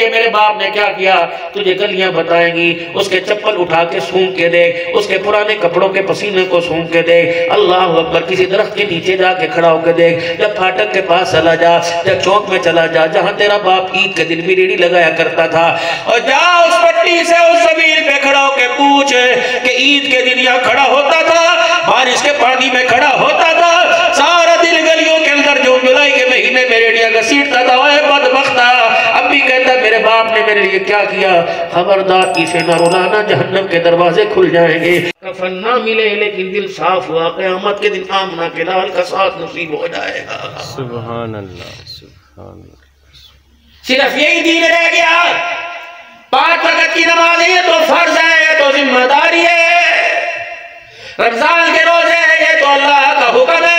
कि मेरे बाप ने क्या किया, तुझे गलियां बताएंगी, उसके चप्पल उठा के सूंघ के देख, उसके पुराने कपड़ों के पसीने को सूंघ के देख। अल्लाह अकबर, किसी दरख्त के नीचे जाके खड़ा होकर देख, जब फाटक के पास चला जा, जब चौक में चला जा जहां तेरा बाप ईद के दिन भी रेडी लगाया करता था, और जा उस पट्टी से उस जमीन पे खड़ा होकर पूछ कि ईद के दिन यहाँ खड़ा होता था, बारिश के पानी में खड़ा होता था, सारा दिन गलियों के अंदर जून जुलाई के महीने में रेडिया घसीटता था। ओए बदबख्ता, अब भी कहता मेरे बाप ने मेरे लिए क्या किया। खबरदार इसे न रुलाना, जहन्नम के दरवाजे खुल जाएंगे। कफन ना मिले लेकिन दिल साफ हुआ, क़यामत के दिन आमना के लाल का साथ नसीब हो जाएगा। सुभान अल्लाह, सुभान अल्लाह। सिर्फ यही दीन रह गया। 5 वक्त की नमाज है, ये तो फर्ज है, ये तो जिम्मेदारी है। रमजान के रोजे है, ये तो अल्लाह का हुक्म है।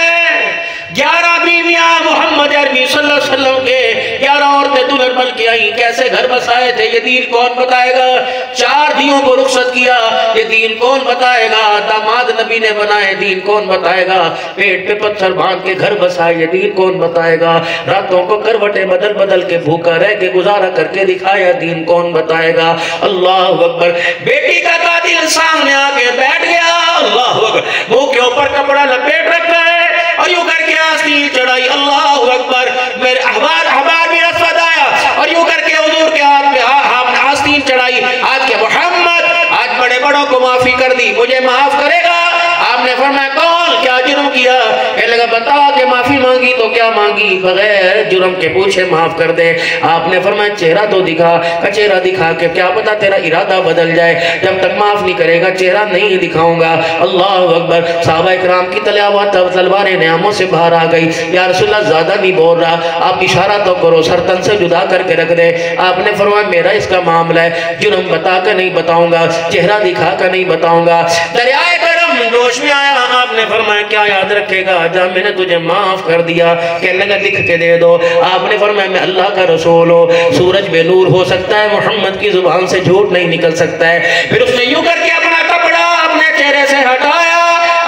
11 बीवियां मोहम्मद अरबी सल्लल्लाहु अलैहि वसल्लम के 11 औरतें दुल्हन बन के आई, कैसे घर बसाए थे ये दीन कौन बताएगा। 4 दियों को रुखसत किया, ये दीन कौन बताएगा। दामाद नबी ने बनाए, दीन कौन बताएगा। पेट पे पत्थर बांध के घर बसाए, ये दीन कौन बताएगा। रातों को करवटें बदल बदल के भूखा रह के गुजारा करके दिखाया, दीन कौन बताएगा। अल्लाह अकबर, बेटी का कातिल सामने आके बैठ गया, अल्लाह अकबर, मुंह के ऊपर कपड़ा लपेट रखा है और यूं करके आस्तीन चढ़ाई। अल्लाह अकबर, मेरे अहबार भी रसद आया और यूं करके हुजूर के हाथ में आस्तीन चढ़ाई। आज के मोहम्मद, आज बड़े बड़ों को माफी कर दी, मुझे माफ करेगा। आपने फरमाया कौन, क्या जुर्म किया। लगा बता के माफी मांगी तो क्या मांगी, बगैर जुर्म के पूछे माफ कर दे। आपने फरमाया चेहरा तो दिखा, चेहरा दिखा के क्या पता तेरा इरादा बदल जाए। जब तक माफ नहीं करेगा चेहरा नहीं दिखाऊंगा। अल्लाह अकबर, सहाबा इकराम की तलवारें नियामों से बाहर आ गई। या रसूलल्लाह ज्यादा नहीं बोल रहा, आप इशारा तो करो, सरतन से जुदा करके रख दे। आपने फरमाया मेरा इसका मामला है, जुर्म बता कर नहीं बताऊंगा, चेहरा दिखा कर नहीं बताऊंगा। दरियाए करम जोश में आया, आपने फरमाया क्या याद रखेगा, जा मैंने तुझे माफ कर दिया। कहने लगा लिख के दे दो। आपने फरमाया मैं अल्लाह का रसूल हो, सूरज बेनूर हो सकता है, मोहम्मद की जुबान से झूठ नहीं निकल सकता है। फिर उसने यूं करके अपना कपड़ा अपने चेहरे से हटाया।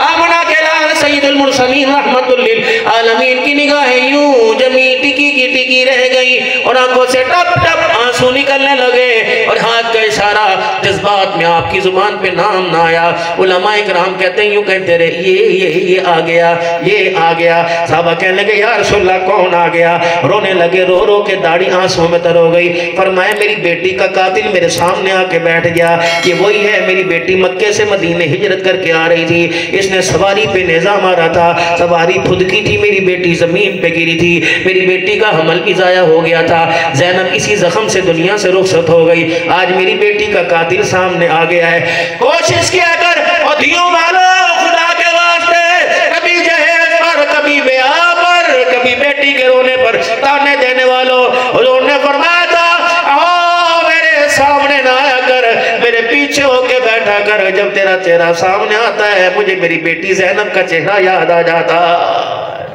आमना के लाल सैयदुल मुरसलीन रहमतुल लिल आलमीन की निगाहें यूं जमी टिकी की टिकी रह गई और आंखों से टप टप आंसू निकलने लगे और हाथ का इशारा, जज्बात में आपकी जुबान पे नाम ना आया। उलमा इकराम कहते हैं यूं कहते रहे ये आ गया, ये आ गया। साहबा कहने लगे या रसूलल्लाह कौन आ गया। रोने लगे, रो रो के दाढ़ी आंसुओं में तर हो गई। फरमाया मेरी बेटी का कातिल मेरे सामने आके बैठ गया। ये वही है, मेरी बेटी मक्के से मदीने हिजरत करके आ रही थी, इसने सवारी पे नेज़ा मारा था, सवारी फुदकी थी, मेरी बेटी जमीन पे गिरी थी, मेरी बेटी का हमल भी जाया हो गया था। ज़ैनब इसी जख्म से दुनिया से रुखसत हो गई। आज मेरी बेटी का कातिल सामने आ गया है। कोशिश किया कर और धियो वालो, खुदा के वास्ते, कभी जहेज पर, कभी ब्याह पर, कभी बेटी के रोने पर ताने देने वालों, हुजूर ने फरमाया था आओ मेरे सामने ना आया कर, मेरे पीछे होके बैठा कर। जब तेरा चेहरा सामने आता है मुझे मेरी बेटी ज़ैनब का चेहरा याद आ जाता है।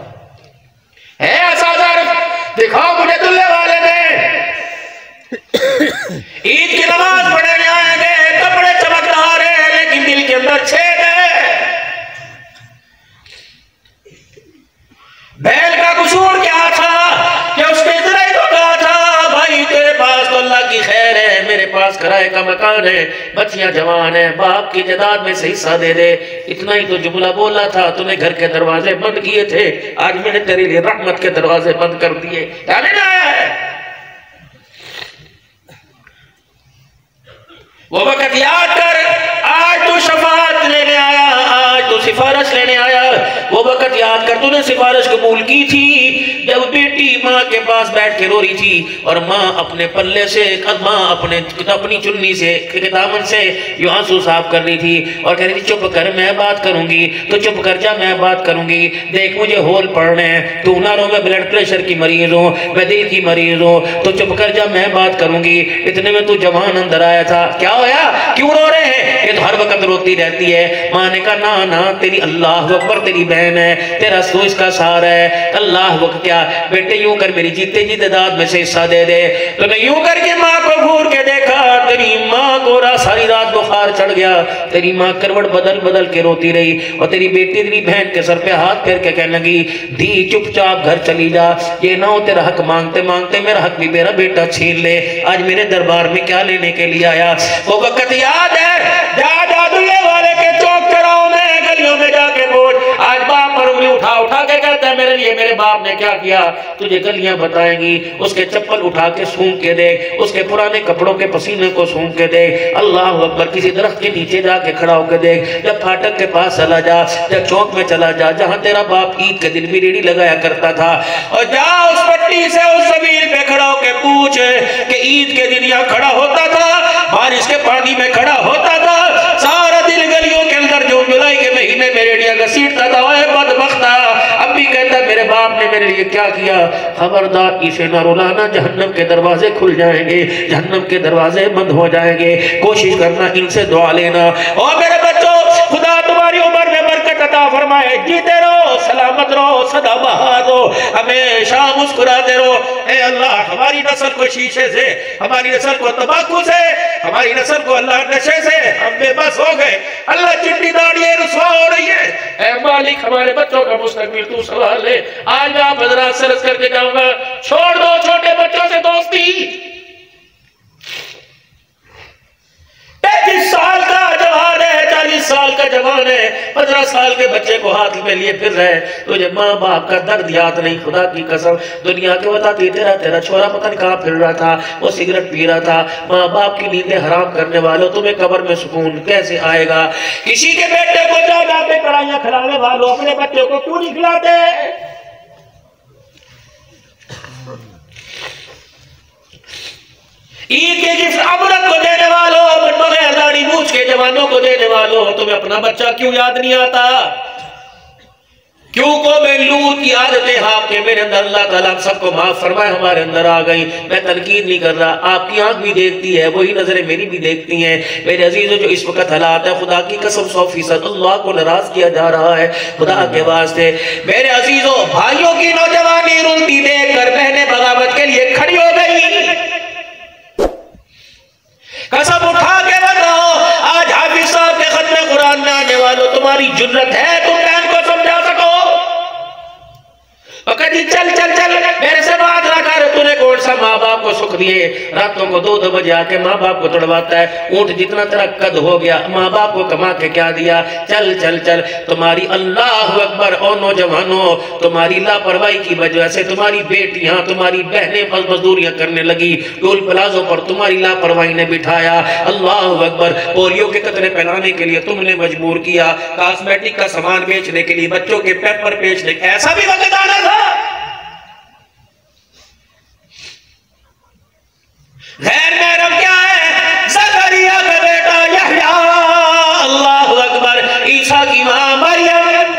दिखाओ मुझे दुल्हे वाले ने। ईद की नमाज पढ़ने आएंगे, कपड़े चमकदार है लेकिन दिल के अंदर छेद है। बैल का कसूर क्या था कि उसने इतना ही तो कहा था भाई तेरे पास तो अल्लाह की खैर है, मेरे पास किराए का मकान है, बच्चियां जवान है, बाप की जायदाद में से हिस्सा दे दे। इतना ही तो जुमला बोला था, तूने घर के दरवाजे बंद किए थे, आज मैंने तेरे लिए रहमत के दरवाजे बंद कर दिए। क्या लेना आया है। वो वक्त याद कर, आज तू शफाअत लेने आया, आज तू सिफारिश लेने आया। वो वक्त याद कर, तूने सिफारिश कबूल की थी जब बेटी माँ के पास बैठ के रो रही थी और माँ अपने पल्ले से, माँ अपनी चुन्नी से, किताबन से यूं आंसू साफ कर रही थी और कह रही थी चुप कर मैं बात करूंगी, तो चुप कर जा मैं बात करूंगी। देख मुझे होल पड़ने हैं, तू ना रो, मैं ब्लड प्रेशर की मरीज हूँ, मैं दिल की मरीज हूँ, तो चुप कर जा मैं बात करूंगी। इतने में तू जवान अंदर आया था। क्या होया, क्यों रो रहे हैं। हर वक्त रोती रहती है। माँ ने कहा ना ना, तेरी अल्लाह अकबर तेरी बहन है, तेरा तो इसका सहारा है। अल्लाह वक्त क्या बेटे, यूं कर मेरी जीते जी दाद में से हिस्सा दे दे। तो मैं यूं करके माँ को घूर के देखा, तेरी माँ को सारी रात बुखार चढ़ गया। तेरी माँ करवट बदल बदल के रोती रही और तेरी बेटी तेरी बहन के सर पे हाथ फेर के कहने लगी, दी चुपचाप घर चली जा, ये ना हो तेरा हक मांगते मांगते मेरा हक भी मेरा बेटा छीन ले। आज मेरे दरबार में क्या लेने के लिए आया? वो वक्त याद है, जा जादुल्ले वाले के चौक चौराहों में गलियों में जाके बोल। आज बाप पर उंगली उठा उठा के कहता है मेरे लिए मेरे बाप ने क्या किया, तुझे गलियां बताएंगी। उसके चप्पल उठा के सूंघ के देख, उसके पुराने कपड़ों के पसीने को सूंघ के देख। अल्लाह अकबर, किसी दरख्त के नीचे जाके खड़ा होकर देख, जब फाटक के पास चला जा, जब चौक में चला जा जहां तेरा बाप ईद के दिन भी रेडी लगाया करता था, और जा उस पट्टी से उस जमीन पे खड़ा होकर पूछ कि ईद के दिन यहाँ खड़ा होता था, बारिश के पानी में खड़ा होता था, सारा दिन गलियों के अंदर जून जुलाई के महीने में रेडिया घसीटता था। ओए बदबख्ता, अब भी कहता मेरे बाप ने मेरे लिए क्या किया। खबरदार इसे न रुलाना, जहन्नम के दरवाजे खुल जाएंगे, जहन्नम के दरवाजे बंद हो जाएंगे। कोशिश करना, इनसे दुआ लेना। और मेरे बच्चों, खुदा तुम्हारी उम्र में बरकत अता फरमाए, जीते रहो, सलामत रहो, सदा बहार रहो, हमेशा मुस्कुराते रहो। ए अल्लाह, हमारी नस्ल को शीशे से, हमारी नस्ल को तंबाकू से, हमारी नस्ल को अल्लाह नशे से हम बेबस हो गए। अल्लाह चिट्ठी दाढ़ी रुसवा हो रही है। ए मालिक, हमारे बच्चों का मुस्तकबिल तू संभाल ले। आज मैं आप हजरात से अर्ज करके जाऊंगा, छोड़ दो छोटे बच्चों से दोस्ती। 35 साल का जवान है, 40 साल का जवान है, 15 साल के बच्चे को हाथ में लिए फिर रहे। तुझे माँ बाप का दर्द याद नहीं? खुदा की कसम, दुनिया के बताती तेरा छोरा पता नहीं कहाँ फिर रहा था, वो सिगरेट पी रहा था। माँ बाप की नींदें हराम करने वालों, तुम्हें कब्र में सुकून कैसे आएगा? किसी के बेटे को जा जाके कढ़ाइयाँ खिलाने वालों, अपने बच्चे को क्यों नहीं खिलाते? ईद के गिफ्ट अमरत को देने वालों, बगैर दाढ़ी मूछ के जवानों को देने वालों, तुम्हें अपना बच्चा क्यों याद नहीं आता? क्यों को मैं लूत की आदतें आपके मेरे अंदर, अल्लाह ताला सबको माफ फरमाए, हमारे अंदर आ गई। मैं तनकीद नहीं कर रहा, आपकी आंख भी देखती है, वही नजरें मेरी भी देखती हैं। मेरे अजीजों, जो इस वक्त हालात है, खुदा की कसम 100% अल्लाह को नाराज किया जा रहा है। खुदा के वास्ते मेरे अजीजों, भाइयों की नौजवानी रुलती देख कर बहनें बगावत के लिए खड़ी हो गई। कसम उठा के बताओ, आज हाफिज साहब के खत्म कुरान में आने वालों, तुम्हारी जुर्रत है तुम बहन को समझा सको? कभी चल चल चल मेरे से बात ना कर, तूने कौन सा माँ बाप को सुख दिए? रातों को 2-2 बजे आके माँ बाप को तड़वाता है। ऊंट जितना तेरा कद हो गया, माँ बाप को कमा के क्या दिया? चल चल चल। तुम्हारी अल्लाह अकबर, और नौजवानों, तुम्हारी लापरवाही की वजह से तुम्हारी बेटियां, तुम्हारी बहनें मजदूरियां करने लगी, टोल प्लाजों पर तुम्हारी लापरवाही ने बिठाया। अल्लाह अकबर, पोलियो के कतरे फैलाने के लिए तुमने मजबूर किया, कॉस्मेटिक का सामान बेचने के लिए, बच्चों के पेपर बेचने, ऐसा भी वक्त आना था। गैर महरम क्या है? ज़करिया का बेटा यहया, अल्लाह अकबर, ईसा की मां मरियम।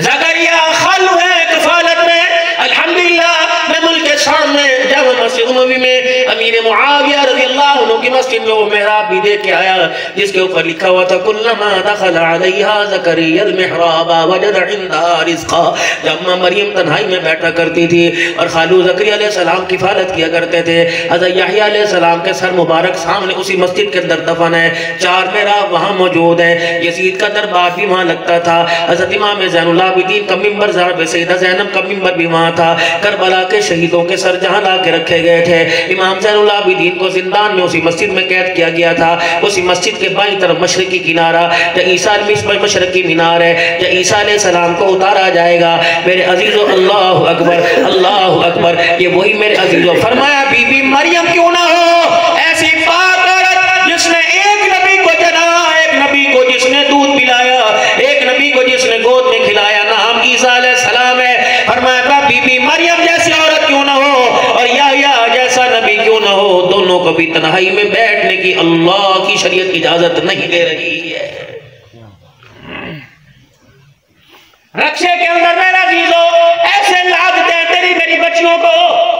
ज़करिया खालू है कफालत में। अल्हम्दुलिल्लाह, मैं मुल्क के सामने जब मस्जिद नबवी में अमीर मुआविया रज़ियल्लाहु अन्हु की मस्जिद में वो मेहराब भी दे के आया, जिसके ऊपर लिखा हुआ था कुल्लमा दखल अलैहा ज़करिया अल-मिहराब वजद इंदहा रिज़्क़ा। जब मां मरियम तन्हाई में बैठा करती थी और खालू ज़करिया अलैहिस्सलाम की हिफाजत किया करते थे, हज़रत यहया अलैहिस्सलाम के सर मुबारक सामने उसी मस्जिद के अंदर दफन है। 4 मेहराब वहाँ मौजूद है। यजीद का दरबार भी वहाँ लगता था। हज़रत इमाम ज़ैनुल आबिदीन का मिंबर, सैयदा ज़ैनब का मिंबर भी वहाँ था। करबला के शहीदों के सर जहाँ ला के रखे गए थे। इमाम ज़ैनुल आबिदीन को जिंदान में उसी मस्जिद में कैद किया गया था। उसी मस्जिद के बाईं तरफ मशरकी किनारा, जहाँ ईसा मशरकी मीनार है, जहाँ ईसा अलैहिस्सलाम को उतारा जाएगा। मेरे अजीजों, अल्लाह अकबर, अल्लाह अकबर, ये वही मेरे अजीजों, फरमाया बीबी मरियम क्यों ना हो ऐसी पाक औरत जिसने एक नबी को जना, एक नबी को जिसने दूध पिलाया, एक नबी को जिसने गोद में खिलाया, नाम ईसा अलैहिस्सलाम है। फरमाया बीबी मरियम जैसी औरत क्यों ना हो और यहया जैसा नबी क्यों ना हो, दोनों को भी तन्हाई में बैठने की अल्लाह की शरीयत इजाजत नहीं दे रही है। रक्षे के अंदर मेरा अजीजों, ऐसे लाद दे तेरी मेरी बच्चियों को,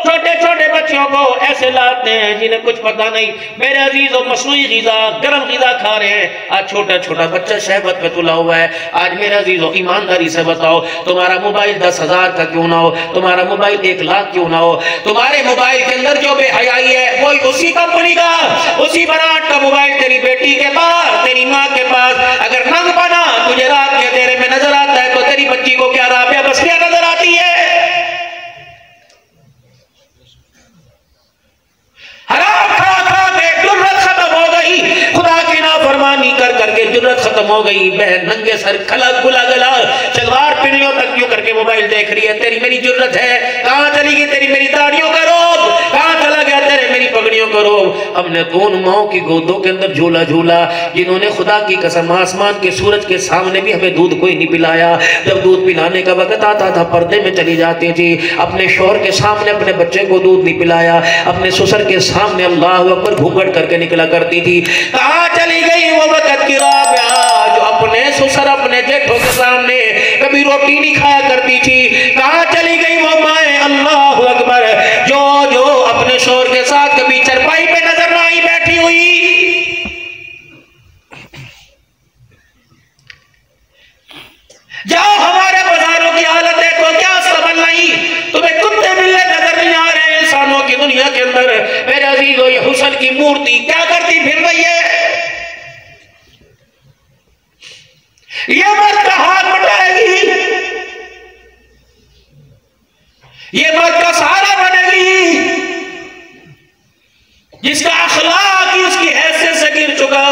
छोटे छोटे बच्चियों को ऐसे लाते हैं जिन्हें कुछ पता नहीं। मेरे अजीजों, मसनूई ग़िज़ा, गर्म ग़िज़ा खा रहे हैं। आज छोटा छोटा बच्चा शहवत पे तुला हुआ है। आज मेरे अजीजों, ईमानदारी से बताओ, तुम्हारा मोबाइल 10,000 का क्यों ना हो, तुम्हारा मोबाइल 1 लाख क्यों ना हो, तुम्हारे मोबाइल के अंदर जो बेहयाई है वही उसी कंपनी का, उसी ब्रांड का मोबाइल तेरी बेटी के पास, तेरी माँ के पास। अगर नंग बना तुझे रात के अंधेरे में नजर आता है तो तेरी बच्ची को क्या राबिया बसरिया नजर आती है? हराम खा खा के जुर्रत खत्म हो गई, खुदा की नाफरमानी कर करके जुर्रत खत्म हो गई। बहन नंगे सर खला गुला गला सलवार पीढ़ियों तक क्यों करके मोबाइल देख रही है? तेरी मेरी जुर्रत है? कहां चली गई तेरी मेरी दाढ़ियों का रोग? कहां चला गया तेरे मेरी पगड़ियों का रोग? हमने कौन माओ की गोदों के अंदर झूला झूला, जिन्होंने खुदा की कसम आसमान के सूरज के सामने भी हमें दूध कोई नहीं पिलाया। जब दूध पिलाने का वक्त आता था पर्दे में चली जाती थी, अपने शौहर के सामने अपने बच्चे को दूध नहीं पिलाया, अपने ससुर के सामने अल्लाह अकबर घूंघट करके निकला करती थी। कहां चली गई वो वक्त की राबिया जो अपने ससुर अपने जेठों के सामने कभी रोटी नहीं खाया करती थी? कहां चली गई वो माए अल्लाह अकबर जो जो अपने शौहर के साथ कभी चरपाई पे नजर ना आई बैठी हुई? जाओ हमारे बाजारों की हालत देखो, क्या सबल नहीं, तुम्हें कुत्ते बिल्ले नजर नहीं आ रहे इंसानों की दुनिया के अंदर? मेरे अजीजों, ये हुस्न की मूर्ति क्या करती फिर रही है? ये मर्द का हाथ बटाएगी, ये मर्द का सहारा बनेगी, जिसका अखलाक ही उसकी हैसियत से गिर चुका।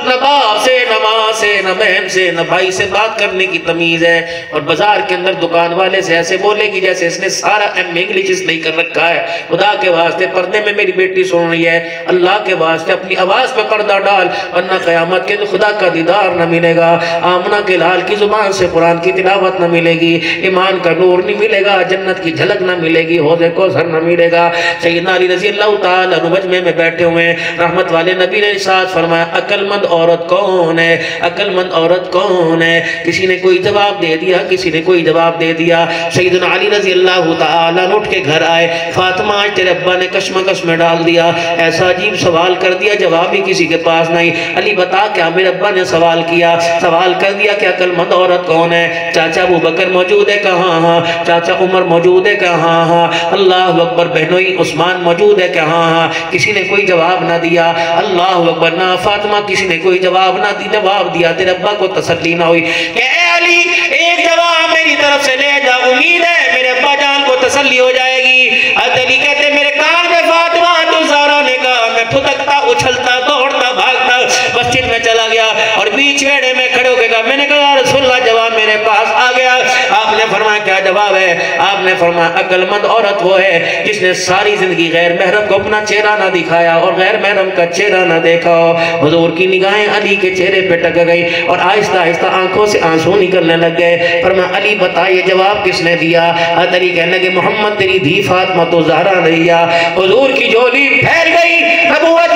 न बाप से, न माँ से, न बहन से, न भाई से बात करने की तमीज है, और बाजार के अंदर दुकान वाले से ऐसे बोलेगी जैसे इसने सारा इंग्लिश नहीं कर रखा है। खुदा के वास्ते पर्दे में मेरी बेटी सुन रही है, अल्लाह के वास्ते अपनी आवाज पे पर्दा डाल, वरना क़यामत के खुदा का दीदार न मिलेगा। आमना के लाल की जुबान से कुरान की तिलावत न मिलेगी, ईमान का नूर नहीं मिलेगा, जन्नत की झलक न मिलेगी, हौज़े कौसर न मिलेगा। सैयदना अली रज़ी अल्लाह तआला अन्हु मजमे में बैठे हुए रहमत वाले नबी ने इरशाद फरमाया, अक्लमंद औरत कौन है? अक्लमंद औरत कौन है? किसी ने कोई जवाब दे दिया, किसी ने कोई जवाब दे दिया। सैयदना अली रज़ी अल्लाह तआला उठ के घर आए, फातिमा आज तेरे अब्बा ने कशमकश में डाल दिया, ऐसा अजीब सवाल कर दिया, जवाब भी किसी के पास नहीं। अली बता क्या? मेरे अब्बा ने सवाल किया, सवाल कर दिया कि अक्लमंद औरत कौन है? चाचा अबू बकर मौजूद है? कहाँ? हाँ। चाचा उमर मौजूद है? कहाँ? हाँ। अल्लाह अकबर। बहनोई उस्मान मौजूद है? कहाँ? हाँ। किसी ने कोई जवाब ना दिया। अल्लाह अकबर। ना फातिमा, किसी ने कोई जवाब ना दी, जवाब दिया, तेरे अब्बा को तसल्ली ना हुई। अली एक जवाब मेरी तरफ से ले जा, उम्मीद है मेरे अब्बा जान को तसल्ली हो जाएगी। अली कहते मेरे कान में फातिमा तो ज़हरा ने कहा, मैं फुदकता उछलता दौड़ता भागता मस्जिद में चला गया और बीच वेड़े में खड़े होकर कहा, मैंने कहा रसूलुल्लाह जवाब मेरे पास आ गया। आपने फरमाया क्या जवाब है? आपने फरमाया अक्लमंद औरत वो है जिसने सारी जिंदगी गैर महरम को अपना चेहरा ना दिखाया और गैर महरम का चेहरा ना देखा हो। हुजूर की निगाहें अली के चेहरे पे टक गई और आहिस्ता आहिस्ता आंखों से आंसू निकलने लग गए। फरमाया अली बता ये जवाब किसने दिया? अली कहने लगे मोहम्मद तेरी धी फातिमा तो ज़हरा ने दिया। हुजूर की झोली फैल गई, नबूवत